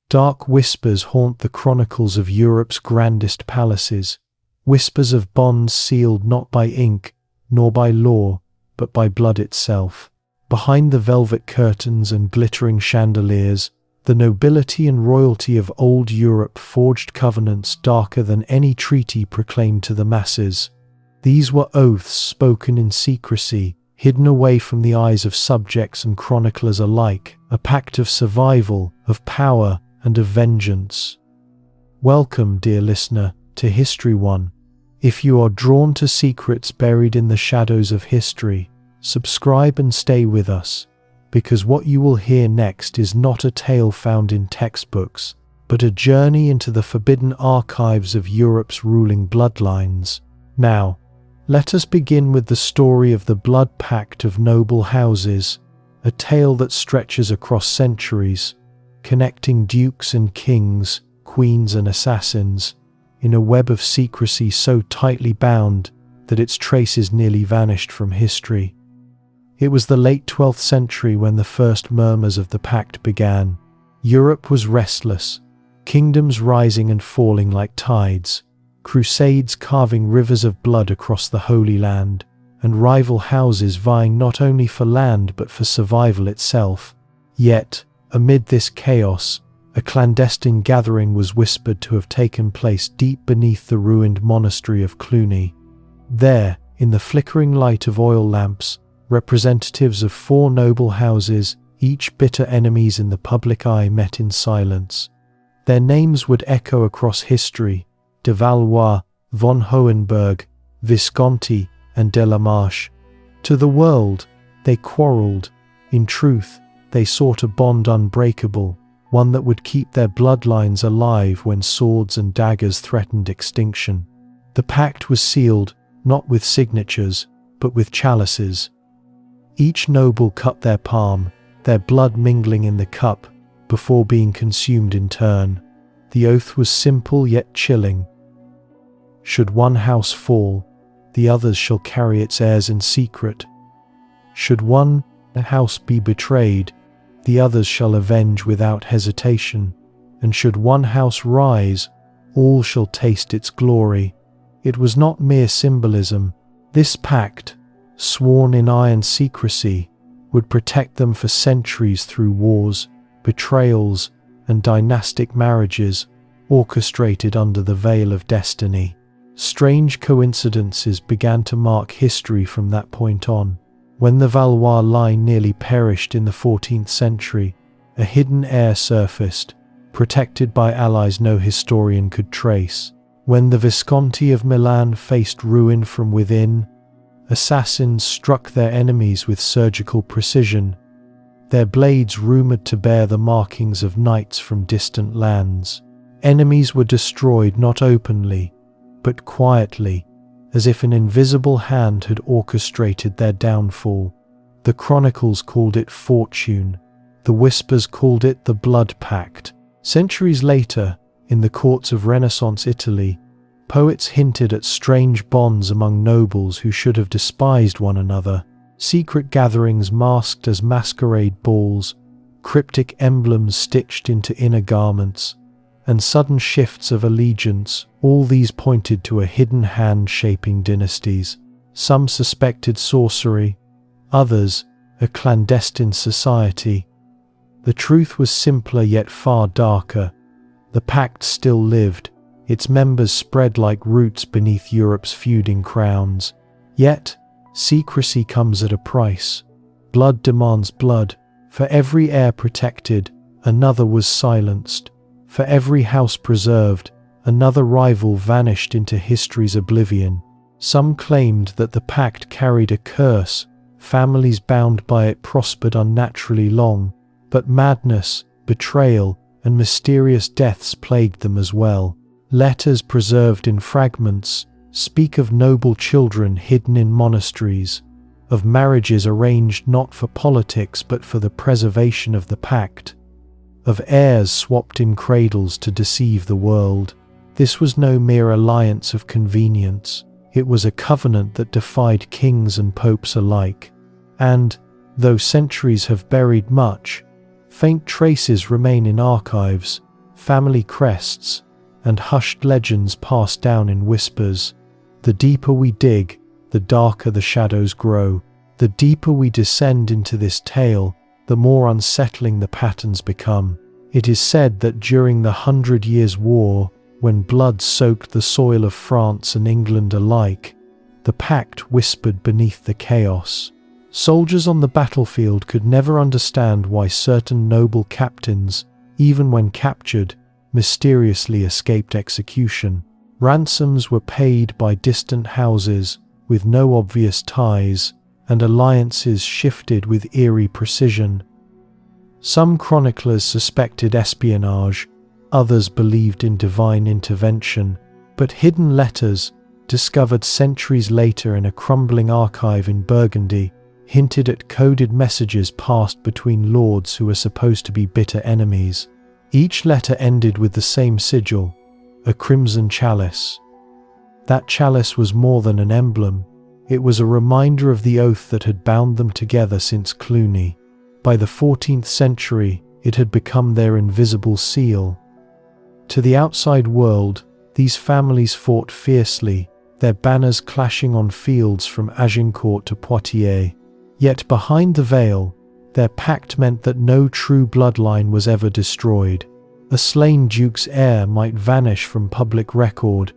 Dark whispers haunt the chronicles of Europe's grandest palaces, whispers of bonds sealed not by ink, nor by law, but by blood itself. Behind the velvet curtains and glittering chandeliers, the nobility and royalty of old Europe forged covenants darker than any treaty proclaimed to the masses. These were oaths spoken in secrecy, hidden away from the eyes of subjects and chroniclers alike, a pact of survival, of power, and of vengeance. Welcome, dear listener, to History One. If you are drawn to secrets buried in the shadows of history, subscribe and stay with us, because what you will hear next is not a tale found in textbooks, but a journey into the forbidden archives of Europe's ruling bloodlines. Now, let us begin with the story of the blood pact of noble houses, a tale that stretches across centuries, connecting dukes and kings, queens and assassins, in a web of secrecy so tightly bound that its traces nearly vanished from history. It was the late 12th century when the first murmurs of the Pact began. Europe was restless, kingdoms rising and falling like tides, crusades carving rivers of blood across the Holy Land, and rival houses vying not only for land but for survival itself. Yet, amid this chaos, a clandestine gathering was whispered to have taken place deep beneath the ruined monastery of Cluny. There, in the flickering light of oil lamps, representatives of 4 noble houses, each bitter enemies in the public eye, met in silence. Their names would echo across history: de Valois, von Hohenberg, Visconti, and de la Marche. To the world, they quarrelled. In truth, they sought a bond unbreakable, one that would keep their bloodlines alive when swords and daggers threatened extinction. The pact was sealed, not with signatures, but with chalices. Each noble cut their palm, their blood mingling in the cup, before being consumed in turn. The oath was simple yet chilling. Should one house fall, the others shall carry its heirs in secret. Should one house be betrayed, the others shall avenge without hesitation. And should one house rise, all shall taste its glory. It was not mere symbolism. This pact, sworn in iron secrecy, would protect them for centuries through wars, betrayals, and dynastic marriages, orchestrated under the veil of destiny. Strange coincidences began to mark history from that point on. When the Valois line nearly perished in the 14th century, a hidden heir surfaced, protected by allies no historian could trace. When the Visconti of Milan faced ruin from within, assassins struck their enemies with surgical precision, their blades rumoured to bear the markings of knights from distant lands. Enemies were destroyed not openly, but quietly, as if an invisible hand had orchestrated their downfall. The chronicles called it fortune, the whispers called it the blood pact. Centuries later, in the courts of Renaissance Italy, poets hinted at strange bonds among nobles who should have despised one another. Secret gatherings masked as masquerade balls, cryptic emblems stitched into inner garments, and sudden shifts of allegiance, all these pointed to a hidden hand shaping dynasties. Some suspected sorcery, others a clandestine society. The truth was simpler yet far darker. The pact still lived, its members spread like roots beneath Europe's feuding crowns. Yet, secrecy comes at a price. Blood demands blood. For every heir protected, another was silenced. For every house preserved, another rival vanished into history's oblivion. Some claimed that the pact carried a curse, families bound by it prospered unnaturally long, but madness, betrayal, and mysterious deaths plagued them as well. Letters preserved in fragments speak of noble children hidden in monasteries, of marriages arranged not for politics but for the preservation of the pact, of heirs swapped in cradles to deceive the world. This was no mere alliance of convenience. It was a covenant that defied kings and popes alike. And, though centuries have buried much, faint traces remain in archives, family crests, and hushed legends passed down in whispers. The deeper we dig, the darker the shadows grow. The deeper we descend into this tale, the more unsettling the patterns become. It is said that during the 100 Years' War, when blood soaked the soil of France and England alike, the Pact whispered beneath the chaos. Soldiers on the battlefield could never understand why certain noble captains, even when captured, mysteriously escaped execution. Ransoms were paid by distant houses with no obvious ties, and alliances shifted with eerie precision. Some chroniclers suspected espionage, others believed in divine intervention, but hidden letters, discovered centuries later in a crumbling archive in Burgundy, hinted at coded messages passed between lords who were supposed to be bitter enemies. Each letter ended with the same sigil, a crimson chalice. That chalice was more than an emblem. It was a reminder of the oath that had bound them together since Cluny. By the 14th century, it had become their invisible seal. To the outside world, these families fought fiercely, their banners clashing on fields from Agincourt to Poitiers. Yet behind the veil, their pact meant that no true bloodline was ever destroyed. A slain duke's heir might vanish from public record,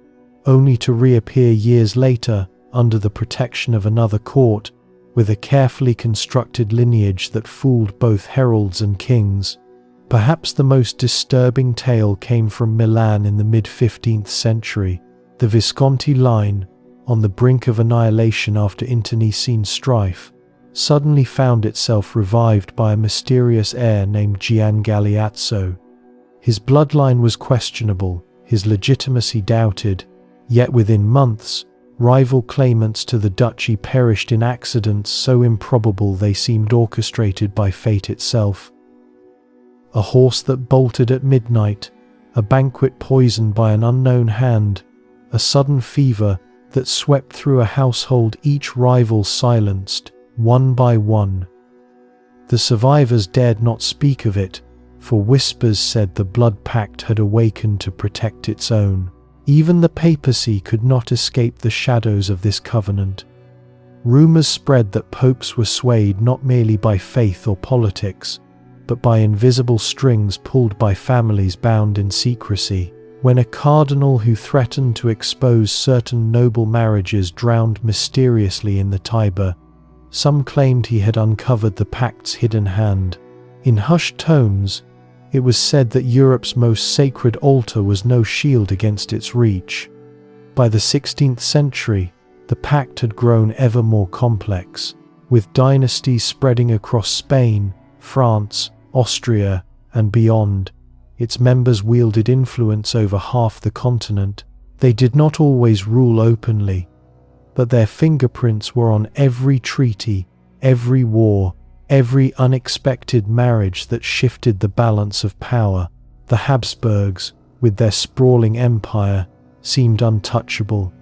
only to reappear years later under the protection of another court, with a carefully constructed lineage that fooled both heralds and kings. Perhaps the most disturbing tale came from Milan in the mid-15th century. The Visconti line, on the brink of annihilation after internecine strife, suddenly found itself revived by a mysterious heir named Gian Galeazzo. His bloodline was questionable, his legitimacy doubted, yet within months, rival claimants to the duchy perished in accidents so improbable they seemed orchestrated by fate itself. A horse that bolted at midnight, a banquet poisoned by an unknown hand, a sudden fever that swept through a household, each rival silenced, one by one. The survivors dared not speak of it, for whispers said the blood pact had awakened to protect its own. Even the papacy could not escape the shadows of this covenant. Rumors spread that popes were swayed not merely by faith or politics, but by invisible strings pulled by families bound in secrecy. When a cardinal who threatened to expose certain noble marriages drowned mysteriously in the Tiber, some claimed he had uncovered the pact's hidden hand. In hushed tones, it was said that Europe's most sacred altar was no shield against its reach. By the 16th century, the pact had grown ever more complex, with dynasties spreading across Spain, France, Austria, and beyond. Its members wielded influence over half the continent. They did not always rule openly, but their fingerprints were on every treaty, every war, every unexpected marriage that shifted the balance of power. The Habsburgs, with their sprawling empire, seemed untouchable.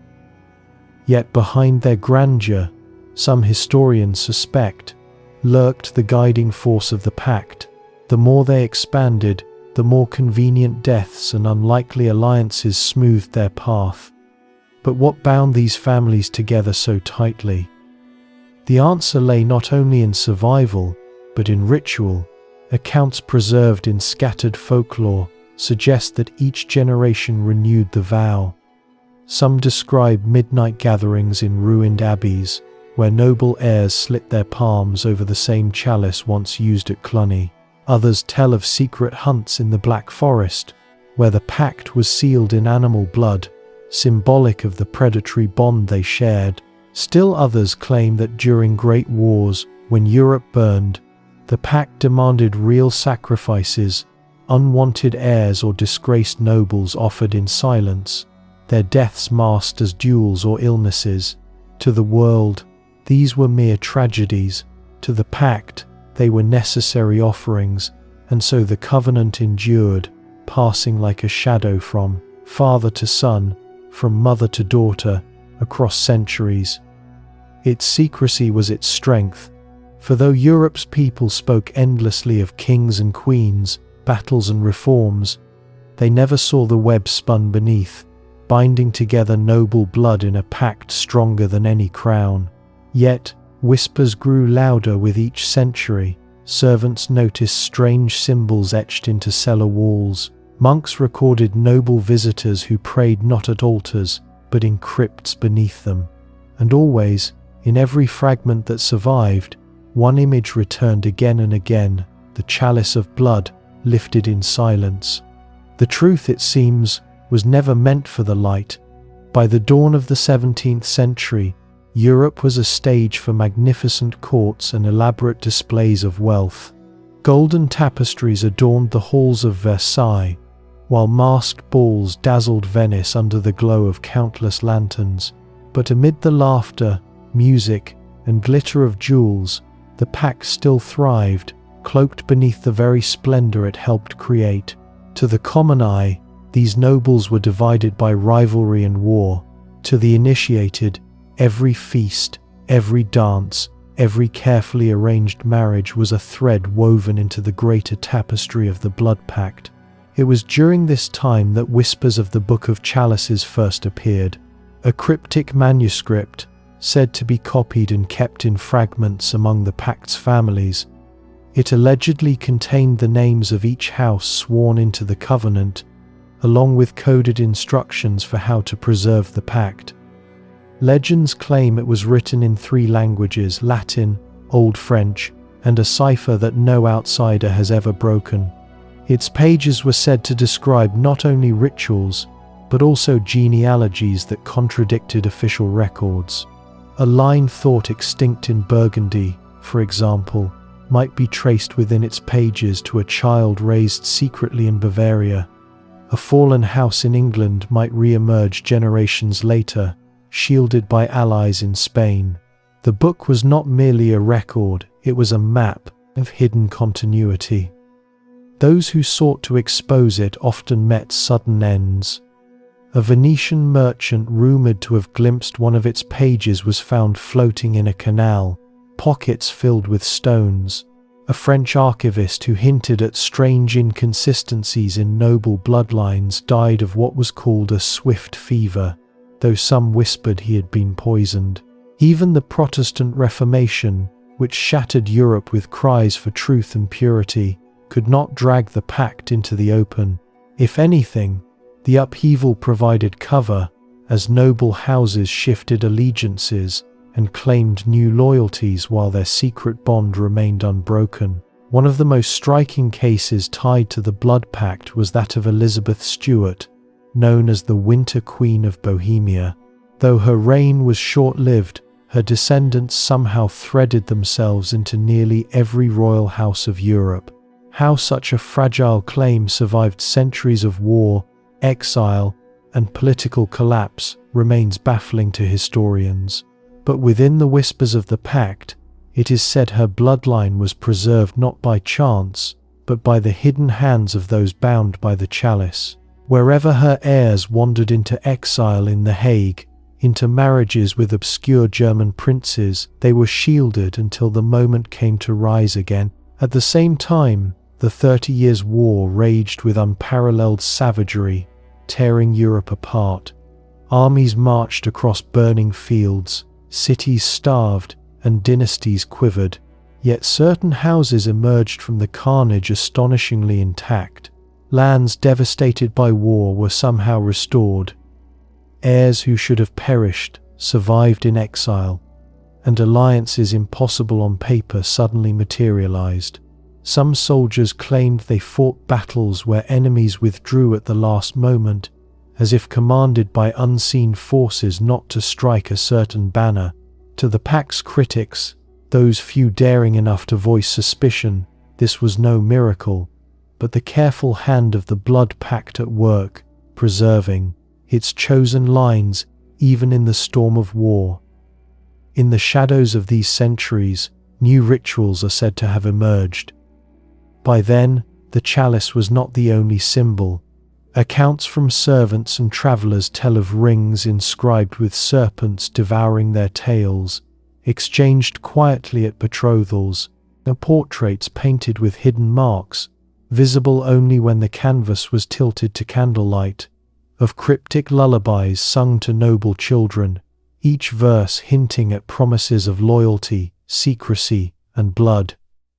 Yet behind their grandeur, some historians suspect, lurked the guiding force of the pact. The more they expanded, the more convenient deaths and unlikely alliances smoothed their path. But what bound these families together so tightly? The answer lay not only in survival, but in ritual. Accounts preserved in scattered folklore suggest that each generation renewed the vow. Some describe midnight gatherings in ruined abbeys, where noble heirs slit their palms over the same chalice once used at Cluny. Others tell of secret hunts in the Black Forest, where the pact was sealed in animal blood, symbolic of the predatory bond they shared. Still others claim that during great wars, when Europe burned, the pact demanded real sacrifices, unwanted heirs or disgraced nobles offered in silence, their deaths masked as duels or illnesses. To the world, these were mere tragedies. To the pact, they were necessary offerings, and so the covenant endured, passing like a shadow from father to son, from mother to daughter, across centuries. Its secrecy was its strength, for though Europe's people spoke endlessly of kings and queens, battles and reforms, They never saw the web spun beneath, binding together noble blood in a pact stronger than any crown. Yet, whispers grew louder with each century. Servants noticed strange symbols etched into cellar walls. Monks recorded noble visitors who prayed not at altars, but in crypts beneath them. And always, in every fragment that survived, one image returned again and again, the chalice of blood lifted in silence. The truth, it seems, was never meant for the light. By the dawn of the 17th century, Europe was a stage for magnificent courts and elaborate displays of wealth. Golden tapestries adorned the halls of Versailles, while masked balls dazzled Venice under the glow of countless lanterns. But amid the laughter, music, and glitter of jewels, the Pact still thrived, cloaked beneath the very splendor it helped create. To the common eye, these nobles were divided by rivalry and war. To the initiated, every feast, every dance, every carefully arranged marriage was a thread woven into the greater tapestry of the Blood Pact. It was during this time that whispers of the Book of Chalices first appeared, a cryptic manuscript said to be copied and kept in fragments among the Pact's families. It allegedly contained the names of each house sworn into the covenant, along with coded instructions for how to preserve the pact. Legends claim it was written in 3 languages: Latin, Old French, and a cipher that no outsider has ever broken. Its pages were said to describe not only rituals, but also genealogies that contradicted official records. A line thought extinct in Burgundy, for example, might be traced within its pages to a child raised secretly in Bavaria. A fallen house in England might re-emerge generations later, shielded by allies in Spain. The book was not merely a record, it was a map of hidden continuity. Those who sought to expose it often met sudden ends. A Venetian merchant rumored to have glimpsed one of its pages was found floating in a canal, pockets filled with stones. A French archivist who hinted at strange inconsistencies in noble bloodlines died of what was called a swift fever, though some whispered he had been poisoned. Even the Protestant Reformation, which shattered Europe with cries for truth and purity, could not drag the pact into the open. If anything, the upheaval provided cover, as noble houses shifted allegiances and claimed new loyalties while their secret bond remained unbroken. One of the most striking cases tied to the Blood Pact was that of Elizabeth Stuart, known as the Winter Queen of Bohemia. Though her reign was short-lived, her descendants somehow threaded themselves into nearly every royal house of Europe. How such a fragile claim survived centuries of war, exile, and political collapse remains baffling to historians. But within the whispers of the Pact, it is said her bloodline was preserved not by chance, but by the hidden hands of those bound by the chalice. Wherever her heirs wandered into exile in The Hague, into marriages with obscure German princes, they were shielded until the moment came to rise again. At the same time, the 30 Years' War raged with unparalleled savagery, tearing Europe apart. Armies marched across burning fields, cities starved, and dynasties quivered. Yet certain houses emerged from the carnage astonishingly intact. Lands devastated by war were somehow restored. Heirs who should have perished survived in exile, and alliances impossible on paper suddenly materialized. Some soldiers claimed they fought battles where enemies withdrew at the last moment, as if commanded by unseen forces not to strike a certain banner. To the Pact's critics, those few daring enough to voice suspicion, this was no miracle, but the careful hand of the Blood Pact at work, preserving its chosen lines even in the storm of war. In the shadows of these centuries, new rituals are said to have emerged. By then, the chalice was not the only symbol. Accounts from servants and travelers tell of rings inscribed with serpents devouring their tails, exchanged quietly at betrothals, and portraits painted with hidden marks, visible only when the canvas was tilted to candlelight, of cryptic lullabies sung to noble children, each verse hinting at promises of loyalty, secrecy, and blood.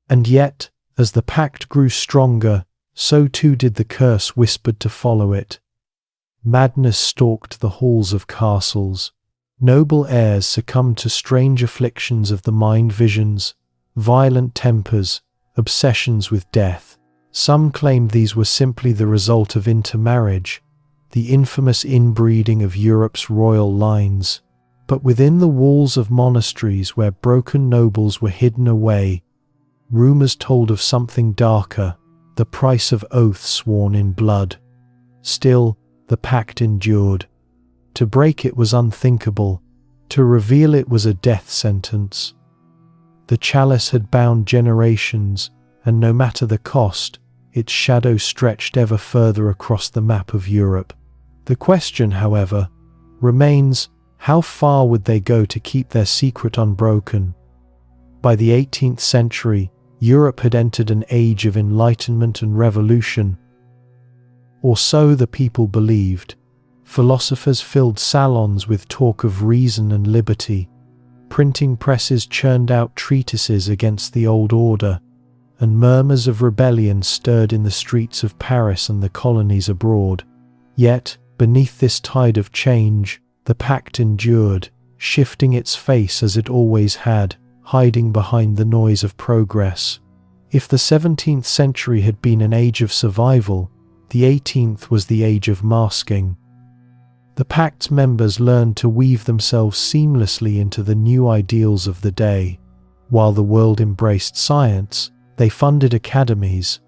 And yet, as the pact grew stronger, so too did the curse whispered to follow it. Madness stalked the halls of castles. Noble heirs succumbed to strange afflictions of the mind, visions, violent tempers, obsessions with death. Some claimed these were simply the result of intermarriage, the infamous inbreeding of Europe's royal lines. But within the walls of monasteries where broken nobles were hidden away, rumors told of something darker, the price of oaths sworn in blood. Still, the pact endured. To break it was unthinkable. To reveal it was a death sentence. The chalice had bound generations, and no matter the cost, its shadow stretched ever further across the map of Europe. The question, however, remains, how far would they go to keep their secret unbroken? By the 18th century, Europe had entered an age of enlightenment and revolution. Or so the people believed. Philosophers filled salons with talk of reason and liberty. Printing presses churned out treatises against the old order, and murmurs of rebellion stirred in the streets of Paris and the colonies abroad. Yet, beneath this tide of change, the pact endured, shifting its face as it always had, hiding behind the noise of progress. If the 17th century had been an age of survival, the 18th was the age of masking. The Pact's members learned to weave themselves seamlessly into the new ideals of the day. While the world embraced science, they funded academies.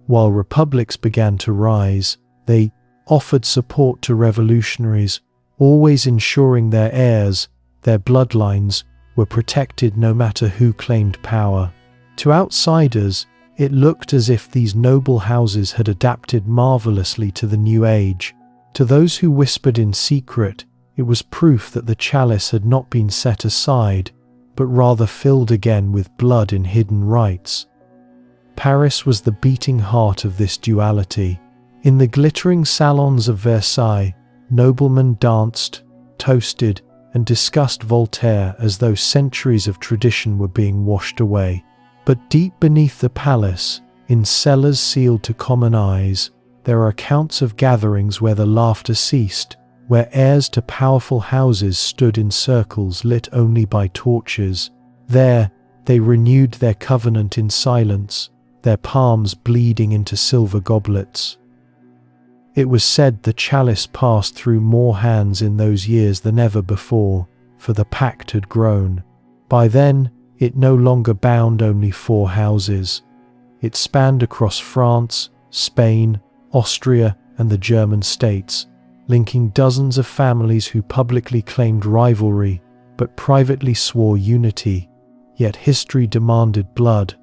While republics began to rise, they offered support to revolutionaries, always ensuring their heirs, their bloodlines, were protected no matter who claimed power. To outsiders, it looked as if these noble houses had adapted marvelously to the new age. To those who whispered in secret, it was proof that the chalice had not been set aside, but rather filled again with blood in hidden rites. Paris was the beating heart of this duality. In the glittering salons of Versailles, noblemen danced, toasted, and discussed Voltaire as though centuries of tradition were being washed away. But deep beneath the palace, in cellars sealed to common eyes, there are accounts of gatherings where the laughter ceased, where heirs to powerful houses stood in circles lit only by torches. There, they renewed their covenant in silence, their palms bleeding into silver goblets. It was said the chalice passed through more hands in those years than ever before, for the pact had grown. By then, it no longer bound only 4 houses. It spanned across France, Spain, Austria, and the German states, linking dozens of families who publicly claimed rivalry, but privately swore unity. Yet history demanded blood.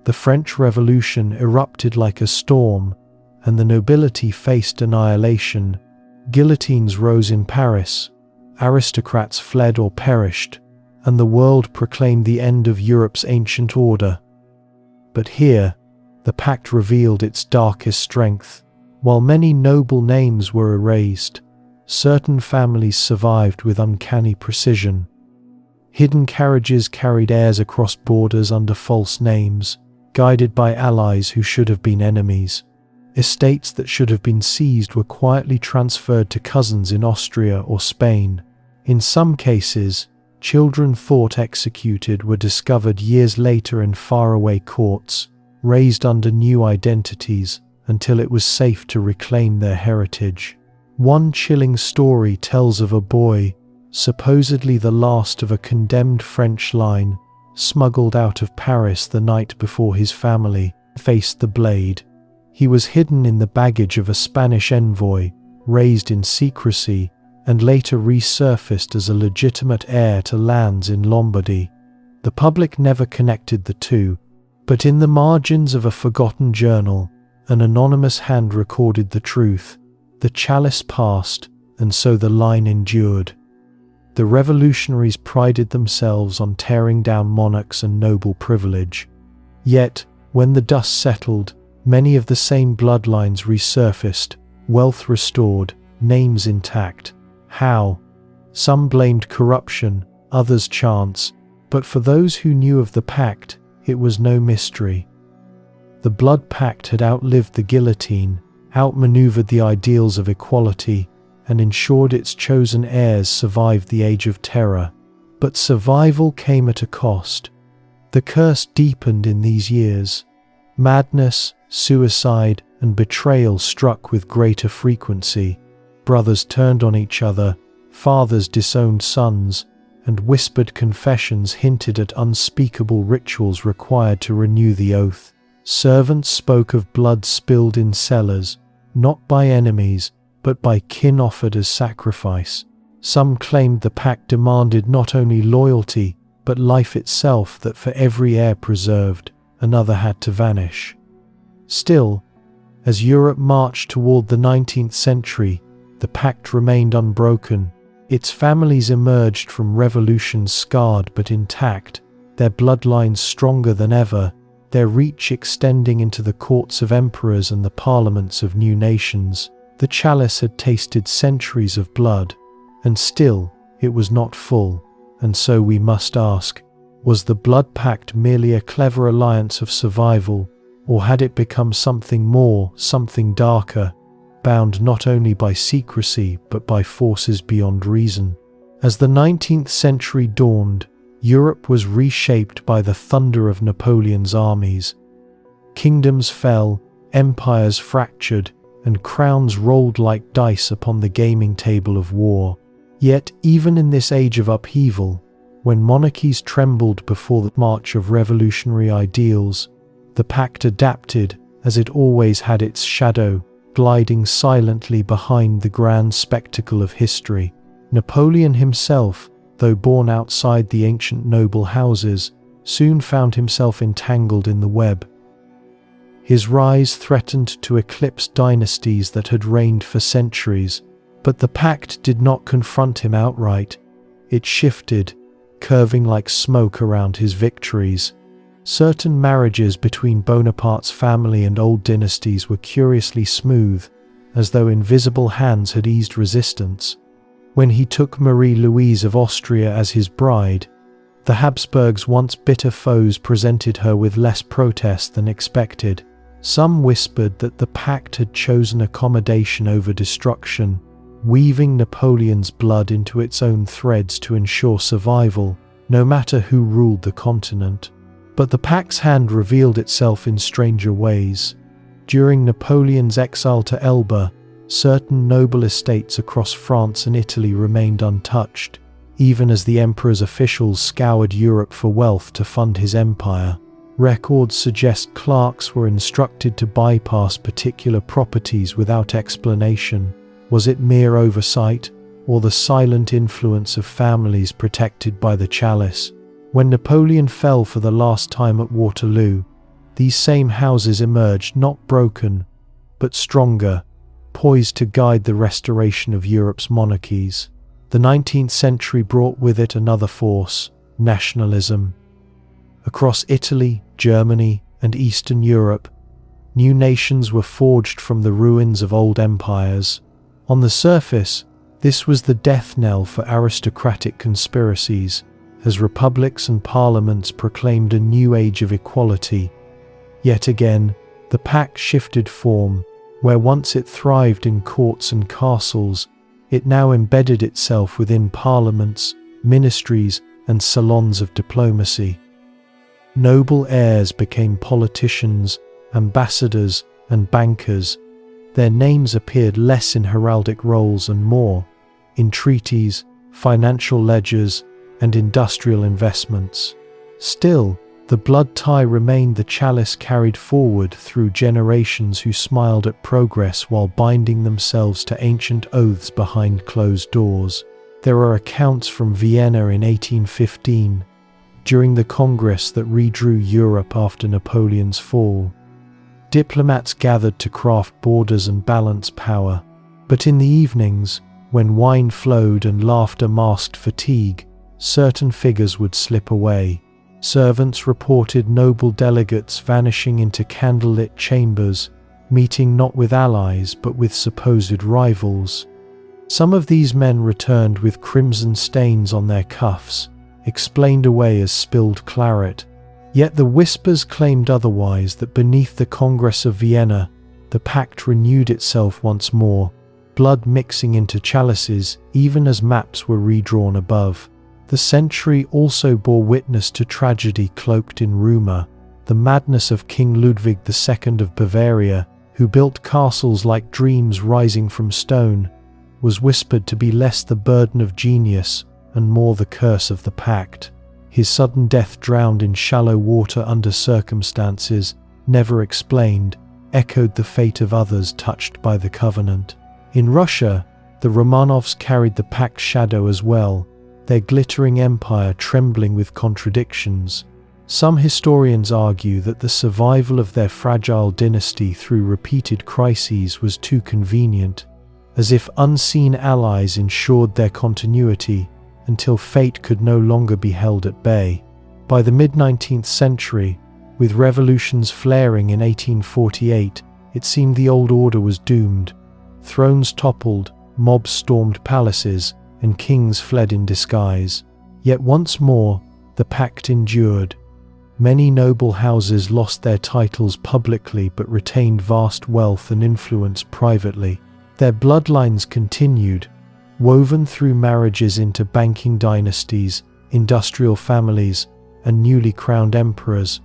The French Revolution erupted like a storm, and the nobility faced annihilation. Guillotines rose in Paris, aristocrats fled or perished, and the world proclaimed the end of Europe's ancient order. But here, the pact revealed its darkest strength. While many noble names were erased, certain families survived with uncanny precision. Hidden carriages carried heirs across borders under false names, guided by allies who should have been enemies. Estates that should have been seized were quietly transferred to cousins in Austria or Spain. In some cases, children thought executed were discovered years later in faraway courts, raised under new identities, until it was safe to reclaim their heritage. One chilling story tells of a boy, supposedly the last of a condemned French line, smuggled out of Paris the night before his family faced the blade. He was hidden in the baggage of a Spanish envoy, raised in secrecy, and later resurfaced as a legitimate heir to lands in Lombardy. The public never connected the two, but in the margins of a forgotten journal, an anonymous hand recorded the truth. The chalice passed, and so the line endured. The revolutionaries prided themselves on tearing down monarchs and noble privilege. Yet, when the dust settled, Many of the same bloodlines resurfaced, wealth restored, names intact. How? Some blamed corruption, others chance, but for those who knew of the Pact, it was no mystery. The Blood Pact had outlived the guillotine, outmaneuvered the ideals of equality, and ensured its chosen heirs survived the Age of Terror. But survival came at a cost. The curse deepened in these years. Madness, suicide, and betrayal struck with greater frequency. Brothers turned on each other, fathers disowned sons, and whispered confessions hinted at unspeakable rituals required to renew the oath. Servants spoke of blood spilled in cellars, not by enemies, but by kin offered as sacrifice. Some claimed the pact demanded not only loyalty, but life itself, that for every heir preserved, another had to vanish. Still, as Europe marched toward the 19th century, the pact remained unbroken. Its families emerged from revolutions scarred but intact, their bloodlines stronger than ever, their reach extending into the courts of emperors and the parliaments of new nations. The chalice had tasted centuries of blood, and still it was not full. And so we must ask, was the Blood Pact merely a clever alliance of survival, or had it become something more, something darker, bound not only by secrecy but by forces beyond reason? As the 19th century dawned, Europe was reshaped by the thunder of Napoleon's armies. Kingdoms fell, empires fractured, and crowns rolled like dice upon the gaming table of war. Yet, even in this age of upheaval, when monarchies trembled before the march of revolutionary ideals, the Pact adapted, as it always had, its shadow, gliding silently behind the grand spectacle of history. Napoleon himself, though born outside the ancient noble houses, soon found himself entangled in the web. His rise threatened to eclipse dynasties that had reigned for centuries, but the Pact did not confront him outright. It shifted, curving like smoke around his victories. Certain marriages between Bonaparte's family and old dynasties were curiously smooth, as though invisible hands had eased resistance. When he took Marie-Louise of Austria as his bride, the Habsburgs' once bitter foes presented her with less protest than expected. Some whispered that the Pact had chosen accommodation over destruction, weaving Napoleon's blood into its own threads to ensure survival, no matter who ruled the continent. But the Pact's hand revealed itself in stranger ways. During Napoleon's exile to Elba, certain noble estates across France and Italy remained untouched, even as the emperor's officials scoured Europe for wealth to fund his empire. Records suggest clerks were instructed to bypass particular properties without explanation. Was it mere oversight, or the silent influence of families protected by the chalice? When Napoleon fell for the last time at Waterloo, these same houses emerged not broken, but stronger, poised to guide the restoration of Europe's monarchies. The 19th century brought with it another force: nationalism. Across Italy, Germany, and Eastern Europe, new nations were forged from the ruins of old empires. On the surface, this was the death knell for aristocratic conspiracies, as republics and parliaments proclaimed a new age of equality. Yet again, the Pact shifted form. Where once it thrived in courts and castles, it now embedded itself within parliaments, ministries, and salons of diplomacy. Noble heirs became politicians, ambassadors, and bankers. Their names appeared less in heraldic roles and more in treaties, financial ledgers, and industrial investments. Still, the blood tie remained the chalice carried forward through generations who smiled at progress while binding themselves to ancient oaths behind closed doors. There are accounts from Vienna in 1815, during the Congress that redrew Europe after Napoleon's fall. Diplomats gathered to craft borders and balance power. But in the evenings, when wine flowed and laughter masked fatigue, certain figures would slip away. Servants reported noble delegates vanishing into candlelit chambers, meeting not with allies but with supposed rivals. Some of these men returned with crimson stains on their cuffs, explained away as spilled claret. Yet the whispers claimed otherwise, that beneath the Congress of Vienna, the Pact renewed itself once more, blood mixing into chalices even as maps were redrawn above. The century also bore witness to tragedy cloaked in rumour. The madness of King Ludwig II of Bavaria, who built castles like dreams rising from stone, was whispered to be less the burden of genius and more the curse of the Pact. His sudden death, drowned in shallow water under circumstances never explained, echoed the fate of others touched by the covenant. In Russia, the Romanovs carried the Pact shadow as well, their glittering empire trembling with contradictions. Some historians argue that the survival of their fragile dynasty through repeated crises was too convenient, as if unseen allies ensured their continuity until fate could no longer be held at bay. By the mid-19th century, with revolutions flaring in 1848, it seemed the old order was doomed. Thrones toppled, mobs stormed palaces, and kings fled in disguise. Yet once more, the Pact endured. Many noble houses lost their titles publicly but retained vast wealth and influence privately. Their bloodlines continued, woven through marriages into banking dynasties, industrial families, and newly crowned emperors.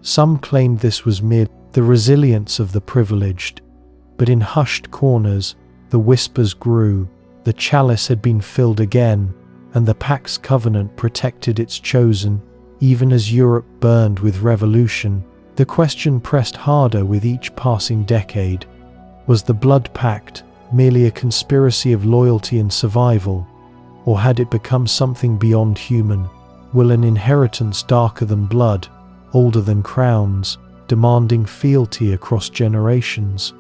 Some claimed this was mere the resilience of the privileged, but in hushed corners, the whispers grew. The chalice had been filled again, and the Pact's covenant protected its chosen, even as Europe burned with revolution. The question pressed harder with each passing decade. Was the Blood Pact merely a conspiracy of loyalty and survival, or had it become something beyond human? Will an inheritance darker than blood, older than crowns, demanding fealty across generations?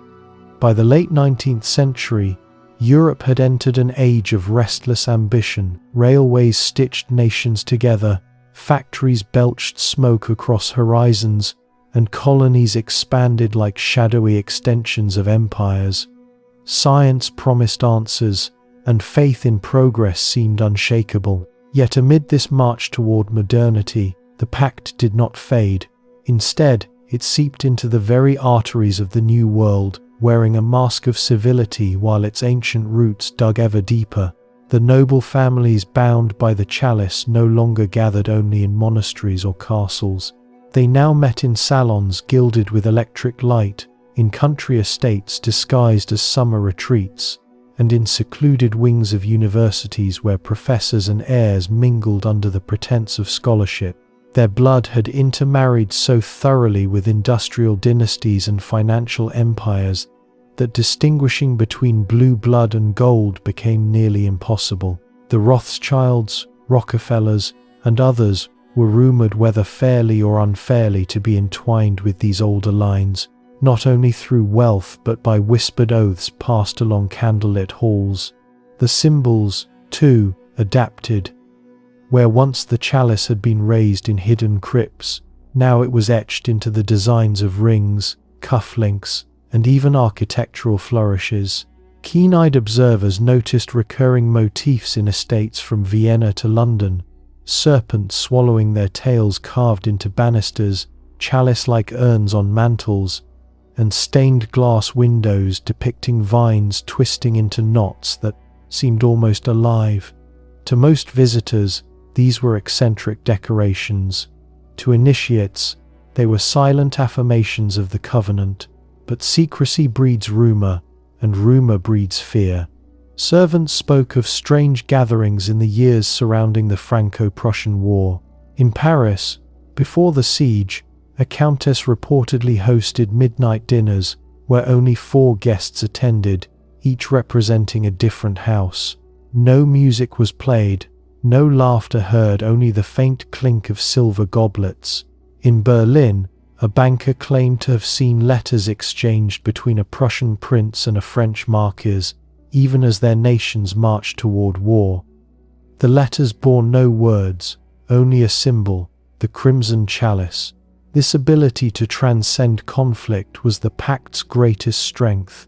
By the late 19th century, Europe had entered an age of restless ambition. Railways stitched nations together, factories belched smoke across horizons, and colonies expanded like shadowy extensions of empires. Science promised answers, and faith in progress seemed unshakable. Yet amid this march toward modernity, the Pact did not fade. Instead, it seeped into the very arteries of the New World, wearing a mask of civility while its ancient roots dug ever deeper. The noble families bound by the chalice no longer gathered only in monasteries or castles. They now met in salons gilded with electric light, in country estates disguised as summer retreats, and in secluded wings of universities where professors and heirs mingled under the pretense of scholarship. Their blood had intermarried so thoroughly with industrial dynasties and financial empires that distinguishing between blue blood and gold became nearly impossible. The Rothschilds, Rockefellers, and others were rumored, whether fairly or unfairly, to be entwined with these older lines, not only through wealth but by whispered oaths passed along candlelit halls. The symbols, too, adapted. Where once the chalice had been raised in hidden crypts, now it was etched into the designs of rings, cufflinks, and even architectural flourishes. Keen-eyed observers noticed recurring motifs in estates from Vienna to London: serpents swallowing their tails carved into banisters, chalice-like urns on mantels, and stained glass windows depicting vines twisting into knots that seemed almost alive. To most visitors, these were eccentric decorations. To initiates, they were silent affirmations of the covenant. But secrecy breeds rumor, and rumor breeds fear. Servants spoke of strange gatherings in the years surrounding the Franco-Prussian War. In Paris, before the siege, a countess reportedly hosted midnight dinners where only 4 guests attended, each representing a different house. No music was played, no laughter heard, only the faint clink of silver goblets. In Berlin, a banker claimed to have seen letters exchanged between a Prussian prince and a French marquise, even as their nations marched toward war. The letters bore no words, only a symbol: the the Crimson Chalice. This ability to transcend conflict was the Pact's greatest strength.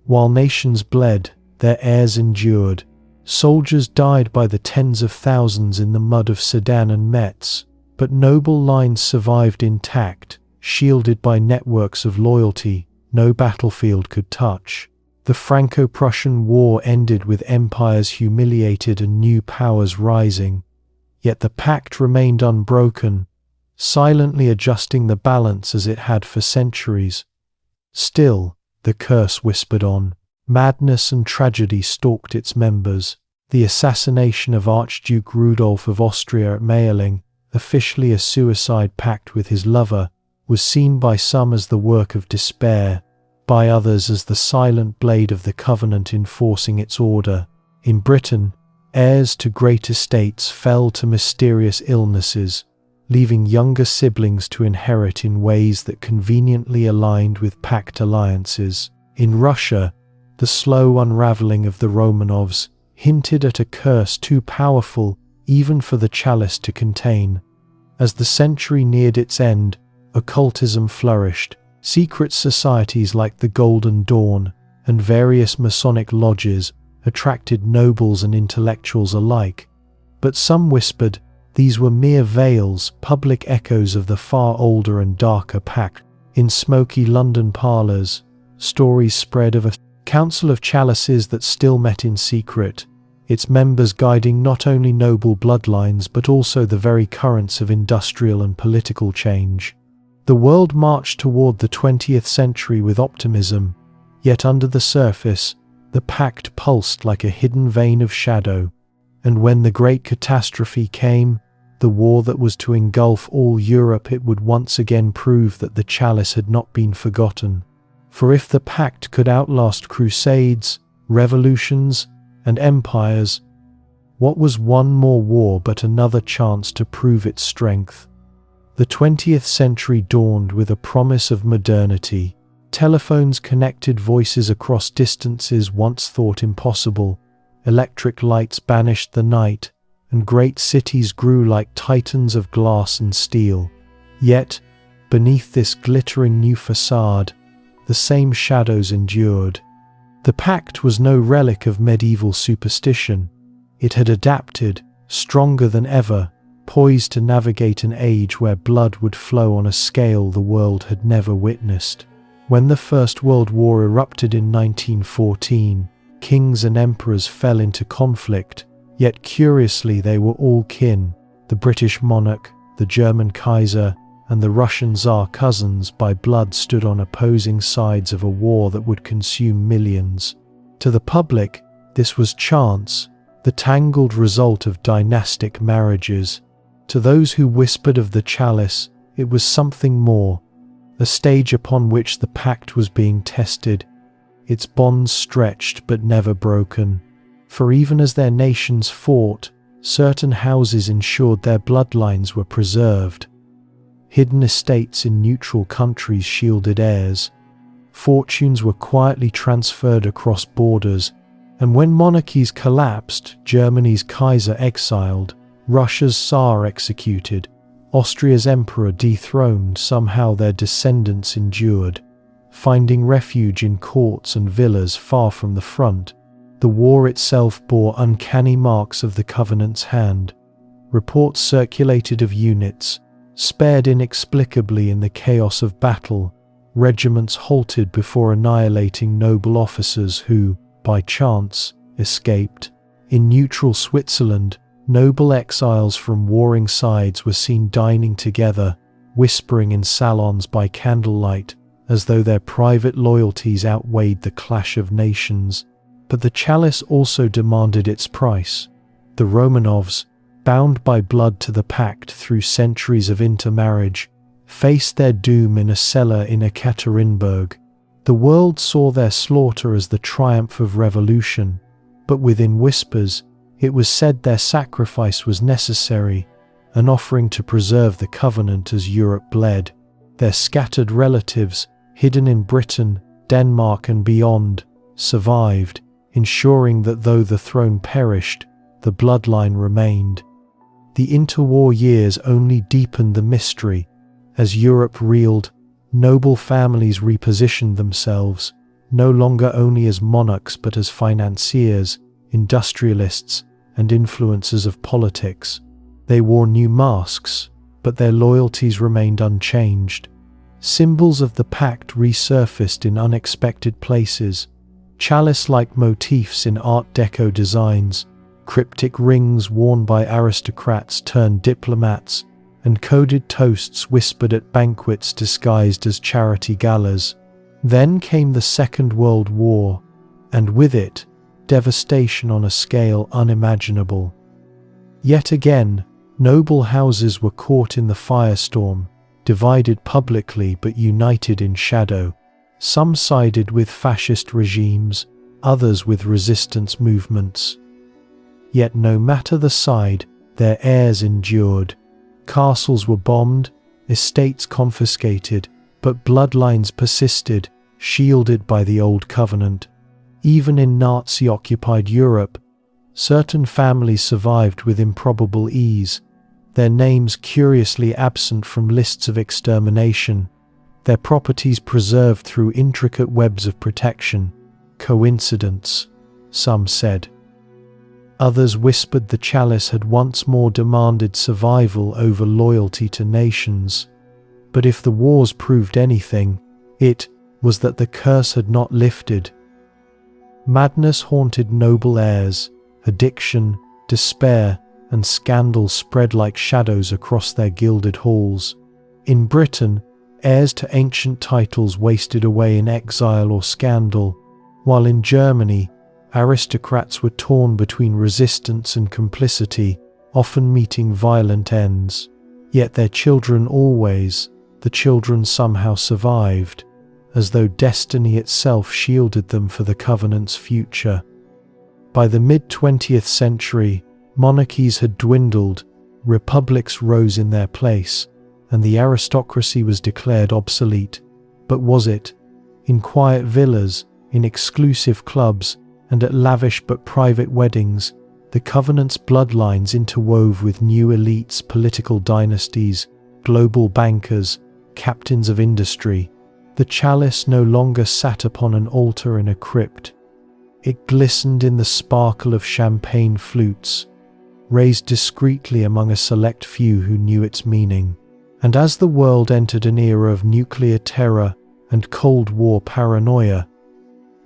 While nations bled, their heirs endured. Soldiers died by the tens of thousands in the mud of Sedan and Metz, but noble lines survived intact, shielded by networks of loyalty no battlefield could touch. The Franco-Prussian War ended with empires humiliated and new powers rising, yet the Pact remained unbroken, silently adjusting the balance as it had for centuries. Still, the curse whispered on. Madness and tragedy stalked its members. The assassination of Archduke Rudolf of Austria at Mayerling, officially a suicide pact with his lover, was seen by some as the work of despair, by others as the silent blade of the covenant enforcing its order. In Britain, heirs to great estates fell to mysterious illnesses, leaving younger siblings to inherit in ways that conveniently aligned with Pact alliances. In Russia, the slow unraveling of the Romanovs hinted at a curse too powerful even for the chalice to contain. As the century neared its end, occultism flourished. Secret societies like the Golden Dawn and various Masonic lodges attracted nobles and intellectuals alike. But some whispered these were mere veils, public echoes of the far older and darker Pact. In smoky London parlours, stories spread of a council of chalices that still met in secret, its members guiding not only noble bloodlines but also the very currents of industrial and political change. The world marched toward the 20th century with optimism, yet under the surface, the Pact pulsed like a hidden vein of shadow. And when the great catastrophe came, the war that was to engulf all Europe, it would once again prove that the chalice had not been forgotten. For if the Pact could outlast crusades, revolutions, and empires, what was one more war but another chance to prove its strength? The 20th century dawned with a promise of modernity. Telephones connected voices across distances once thought impossible. Electric lights banished the night, and great cities grew like titans of glass and steel. Yet, beneath this glittering new facade, the same shadows endured. The Pact was no relic of medieval superstition. It had adapted, stronger than ever, poised to navigate an age where blood would flow on a scale the world had never witnessed. When the First World War erupted in 1914, kings and emperors fell into conflict, yet curiously they were all kin. The British monarch, the German Kaiser, and the Russian Tsar, cousins by blood, stood on opposing sides of a war that would consume millions. To the public, this was chance, the tangled result of dynastic marriages. To those who whispered of the chalice, it was something more, a stage upon which the Pact was being tested, its bonds stretched but never broken. For even as their nations fought, certain houses ensured their bloodlines were preserved. Hidden estates in neutral countries shielded heirs. Fortunes were quietly transferred across borders, and when monarchies collapsed, Germany's Kaiser exiled, Russia's Tsar executed, Austria's emperor dethroned, somehow their descendants endured, finding refuge in courts and villas far from the front. The war itself bore uncanny marks of the Covenant's hand. Reports circulated of units spared inexplicably in the chaos of battle, regiments halted before annihilating noble officers who, by chance, escaped. In neutral Switzerland, noble exiles from warring sides were seen dining together, whispering in salons by candlelight, as though their private loyalties outweighed the clash of nations. But the chalice also demanded its price. The Romanovs, bound by blood to the Pact through centuries of intermarriage, faced their doom in a cellar in Ekaterinburg. The world saw their slaughter as the triumph of revolution, but within whispers, it was said their sacrifice was necessary, an offering to preserve the covenant as Europe bled. Their scattered relatives, hidden in Britain, Denmark and beyond, survived, ensuring that though the throne perished, the bloodline remained. The interwar years only deepened the mystery. As Europe reeled, noble families repositioned themselves, no longer only as monarchs but as financiers, industrialists, and influencers of politics. They wore new masks, but their loyalties remained unchanged. Symbols of the Pact resurfaced in unexpected places, chalice-like motifs in Art Deco designs, cryptic rings worn by aristocrats turned diplomats, and coded toasts whispered at banquets disguised as charity galas. Then came the Second World War, and with it, devastation on a scale unimaginable. Yet again, noble houses were caught in the firestorm, divided publicly but united in shadow. Some sided with fascist regimes, others with resistance movements. Yet no matter the side, their heirs endured. Castles were bombed, estates confiscated, but bloodlines persisted, shielded by the Old Covenant. Even in Nazi-occupied Europe, certain families survived with improbable ease, their names curiously absent from lists of extermination, their properties preserved through intricate webs of protection. Coincidence, some said. Others whispered the chalice had once more demanded survival over loyalty to nations. But if the wars proved anything, it was that the curse had not lifted. Madness haunted noble heirs, addiction, despair, and scandal spread like shadows across their gilded halls. In Britain, heirs to ancient titles wasted away in exile or scandal, while in Germany, aristocrats were torn between resistance and complicity, often meeting violent ends. Yet their children always, the children somehow survived, as though destiny itself shielded them for the Covenant's future. By the mid-20th century, monarchies had dwindled, republics rose in their place, and the aristocracy was declared obsolete. But was it? In quiet villas, in exclusive clubs, and at lavish but private weddings, the Covenant's bloodlines interwove with new elites, political dynasties, global bankers, captains of industry. The chalice no longer sat upon an altar in a crypt. It glistened in the sparkle of champagne flutes, raised discreetly among a select few who knew its meaning. And as the world entered an era of nuclear terror and Cold War paranoia,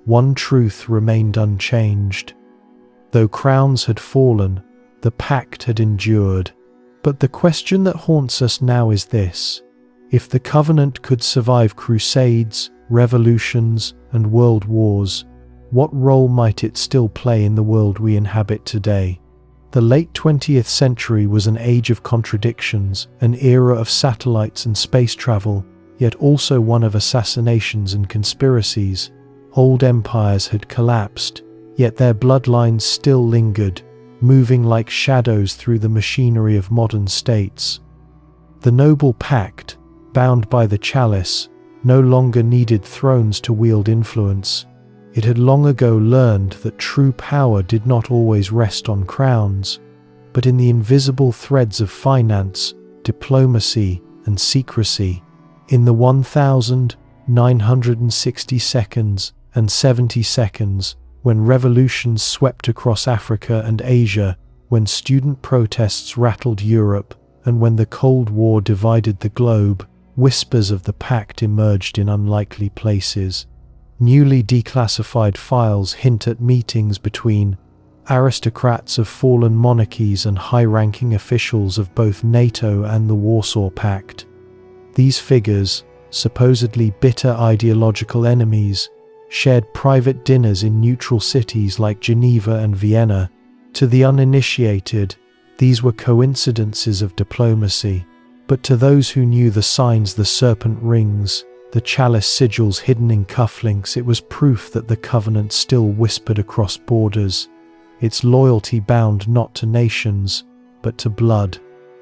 one truth remained unchanged. Though crowns had fallen, the Pact had endured. But the question that haunts us now is this: if the Covenant could survive crusades, revolutions, and world wars, what role might it still play in the world we inhabit today? The late 20th century was an age of contradictions, an era of satellites and space travel, yet also one of assassinations and conspiracies. Old empires had collapsed, yet their bloodlines still lingered, moving like shadows through the machinery of modern states. The noble Pact, bound by the chalice, no longer needed thrones to wield influence. It had long ago learned that true power did not always rest on crowns, but in the invisible threads of finance, diplomacy, and secrecy. In the 1,960 seconds and 70 seconds, when revolutions swept across Africa and Asia, when student protests rattled Europe, and when the Cold War divided the globe, whispers of the Pact emerged in unlikely places. Newly declassified files hint at meetings between aristocrats of fallen monarchies and high-ranking officials of both NATO and the Warsaw Pact. These figures, supposedly bitter ideological enemies, shared private dinners in neutral cities like Geneva and Vienna. To the uninitiated, these were coincidences of diplomacy, but to those who knew the signs, the serpent rings, the chalice sigils hidden in cufflinks, it was proof that the Covenant still whispered across borders, its loyalty bound not to nations, but to blood.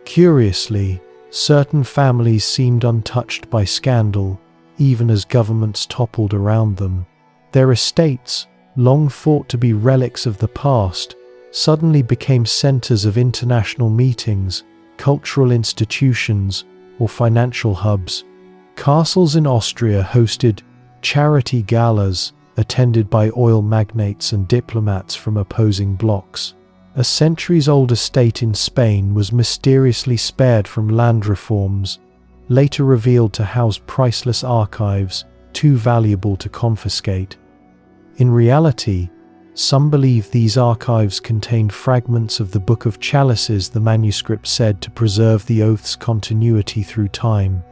Curiously, certain families seemed untouched by scandal, even as governments toppled around them. Their estates, long thought to be relics of the past, suddenly became centers of international meetings, cultural institutions, or financial hubs. Castles in Austria hosted charity galas attended by oil magnates and diplomats from opposing blocs. A centuries-old estate in Spain was mysteriously spared from land reforms, later revealed to house priceless archives too valuable to confiscate. In reality, some believe these archives contained fragments of the Book of Chalices, the manuscript said to preserve the oath's continuity through time.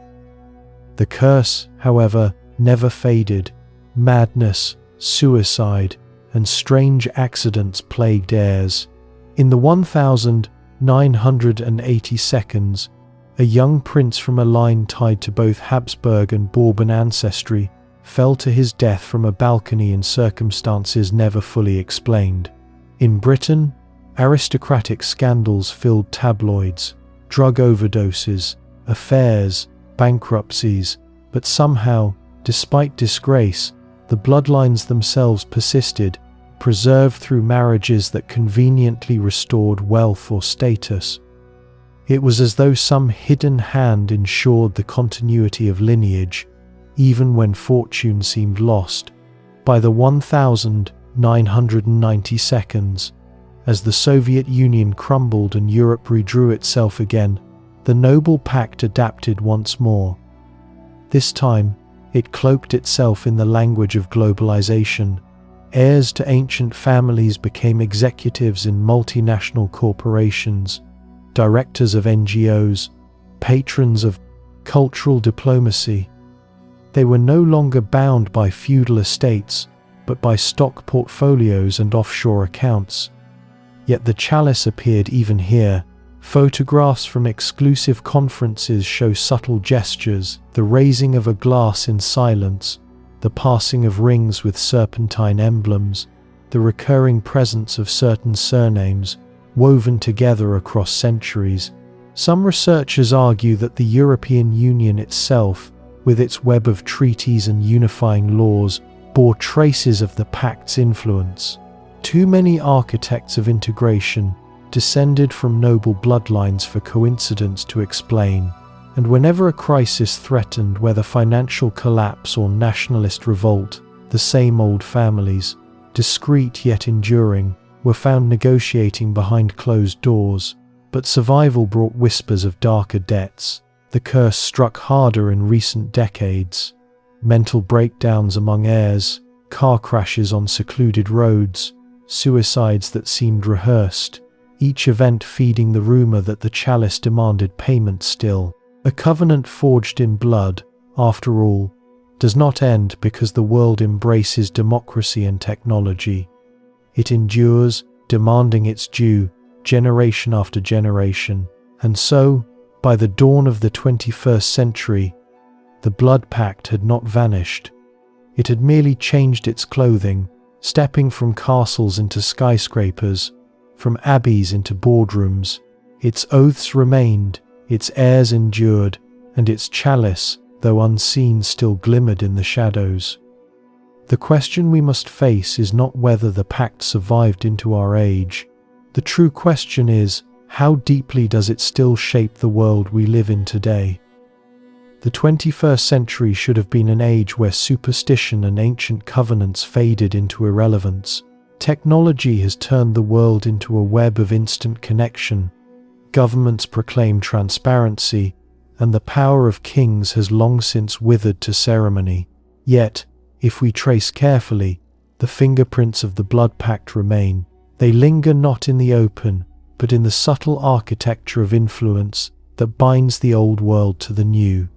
The curse, however, never faded. Madness, suicide, and strange accidents plagued heirs. In the 1982, a young prince from a line tied to both Habsburg and Bourbon ancestry fell to his death from a balcony in circumstances never fully explained. In Britain, aristocratic scandals filled tabloids, drug overdoses, affairs, bankruptcies, but somehow, despite disgrace, the bloodlines themselves persisted, preserved through marriages that conveniently restored wealth or status. It was as though some hidden hand ensured the continuity of lineage, even when fortune seemed lost. By the 1992, as the Soviet Union crumbled and Europe redrew itself again, the noble pact adapted once more. This time, it cloaked itself in the language of globalization. Heirs to ancient families became executives in multinational corporations, directors of NGOs, patrons of cultural diplomacy. They were no longer bound by feudal estates, but by stock portfolios and offshore accounts. Yet the chalice appeared even here. Photographs from exclusive conferences show subtle gestures, the raising of a glass in silence, the passing of rings with serpentine emblems, the recurring presence of certain surnames, woven together across centuries. Some researchers argue that the European Union itself, with its web of treaties and unifying laws, bore traces of the Pact's influence. Too many architects of integration descended from noble bloodlines for coincidence to explain, and whenever a crisis threatened, whether financial collapse or nationalist revolt, the same old families, discreet yet enduring, were found negotiating behind closed doors. But survival brought whispers of darker debts. The curse struck harder in recent decades. Mental breakdowns among heirs, car crashes on secluded roads, suicides that seemed rehearsed, each event feeding the rumor that the chalice demanded payment still. A covenant forged in blood, after all, does not end because the world embraces democracy and technology. It endures, demanding its due, generation after generation. And so, by the dawn of the 21st century, the blood pact had not vanished. It had merely changed its clothing, stepping from castles into skyscrapers, from abbeys into boardrooms. Its oaths remained, its heirs endured, and its chalice, though unseen, still glimmered in the shadows. The question we must face is not whether the pact survived into our age. The true question is, how deeply does it still shape the world we live in today? The 21st century should have been an age where superstition and ancient covenants faded into irrelevance. Technology has turned the world into a web of instant connection. Governments proclaim transparency, and the power of kings has long since withered to ceremony. Yet, if we trace carefully, the fingerprints of the blood pact remain. They linger not in the open, but in the subtle architecture of influence that binds the old world to the new.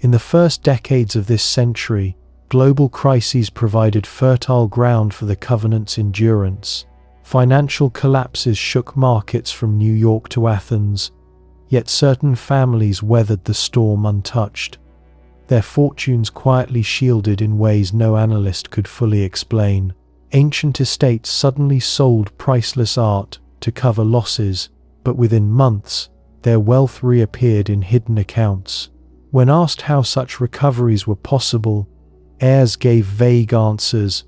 In the first decades of this century, global crises provided fertile ground for the covenant's endurance. Financial collapses shook markets from New York to Athens, yet certain families weathered the storm untouched, their fortunes quietly shielded in ways no analyst could fully explain. Ancient estates suddenly sold priceless art to cover losses, but within months, their wealth reappeared in hidden accounts. When asked how such recoveries were possible, heirs gave vague answers.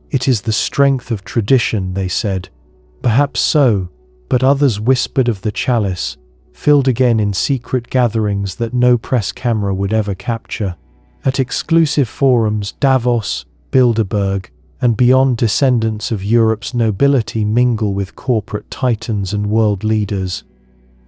It is the strength of tradition, they said. Perhaps so, but others whispered of the chalice, filled again in secret gatherings that no press camera would ever capture. At exclusive forums, Davos, Bilderberg, and beyond, descendants of Europe's nobility mingle with corporate titans and world leaders.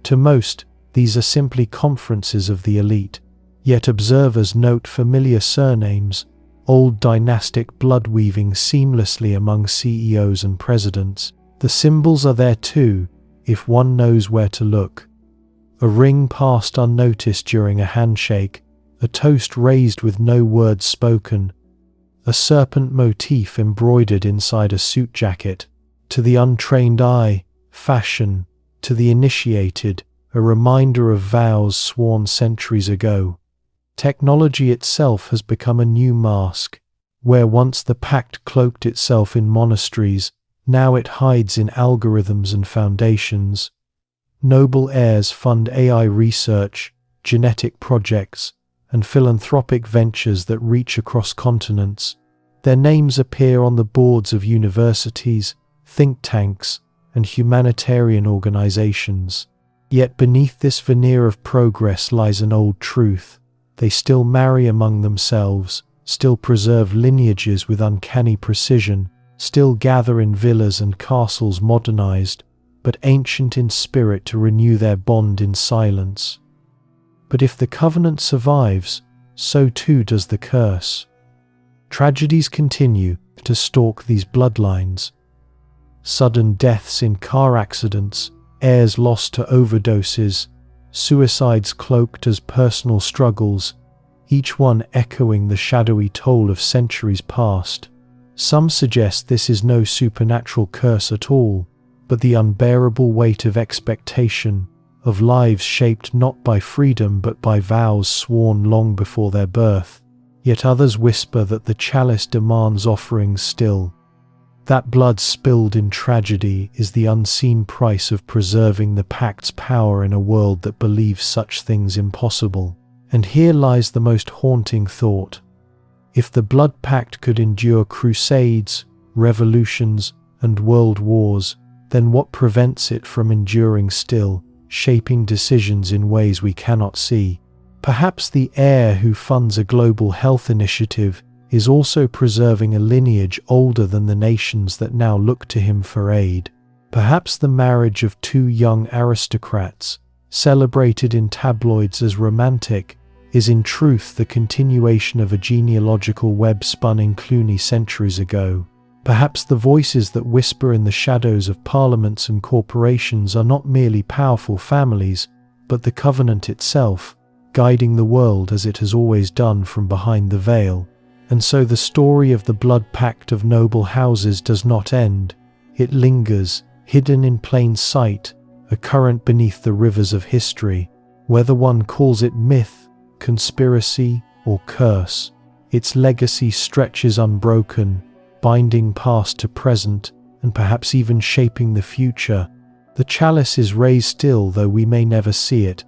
To most, these are simply conferences of the elite, yet observers note familiar surnames, old dynastic blood weaving seamlessly among CEOs and presidents. The symbols are there too, if one knows where to look. A ring passed unnoticed during a handshake, a toast raised with no words spoken, a serpent motif embroidered inside a suit jacket. To the untrained eye, fashion; to the initiated, a reminder of vows sworn centuries ago. Technology itself has become a new mask. Where once the Pact cloaked itself in monasteries, now it hides in algorithms and foundations. Noble heirs fund AI research, genetic projects, and philanthropic ventures that reach across continents. Their names appear on the boards of universities, think tanks, and humanitarian organizations. Yet beneath this veneer of progress lies an old truth. They still marry among themselves, still preserve lineages with uncanny precision, still gather in villas and castles modernized, but ancient in spirit, to renew their bond in silence. But if the covenant survives, so too does the curse. Tragedies continue to stalk these bloodlines. Sudden deaths in car accidents, heirs lost to overdoses, suicides cloaked as personal struggles, each one echoing the shadowy toll of centuries past. Some suggest this is no supernatural curse at all, but the unbearable weight of expectation, of lives shaped not by freedom but by vows sworn long before their birth. Yet others whisper that the chalice demands offerings still. That blood spilled in tragedy is the unseen price of preserving the Pact's power in a world that believes such things impossible. And here lies the most haunting thought. If the Blood Pact could endure crusades, revolutions, and world wars, then what prevents it from enduring still, shaping decisions in ways we cannot see? Perhaps the heir who funds a global health initiative is also preserving a lineage older than the nations that now look to him for aid. Perhaps the marriage of two young aristocrats, celebrated in tabloids as romantic, is in truth the continuation of a genealogical web spun in Cluny centuries ago. Perhaps the voices that whisper in the shadows of parliaments and corporations are not merely powerful families, but the covenant itself, guiding the world as it has always done from behind the veil. And so the story of the blood pact of noble houses does not end. It lingers, hidden in plain sight, a current beneath the rivers of history. Whether one calls it myth, conspiracy, or curse, its legacy stretches unbroken, binding past to present, and perhaps even shaping the future. The chalice is raised still, though we may never see it,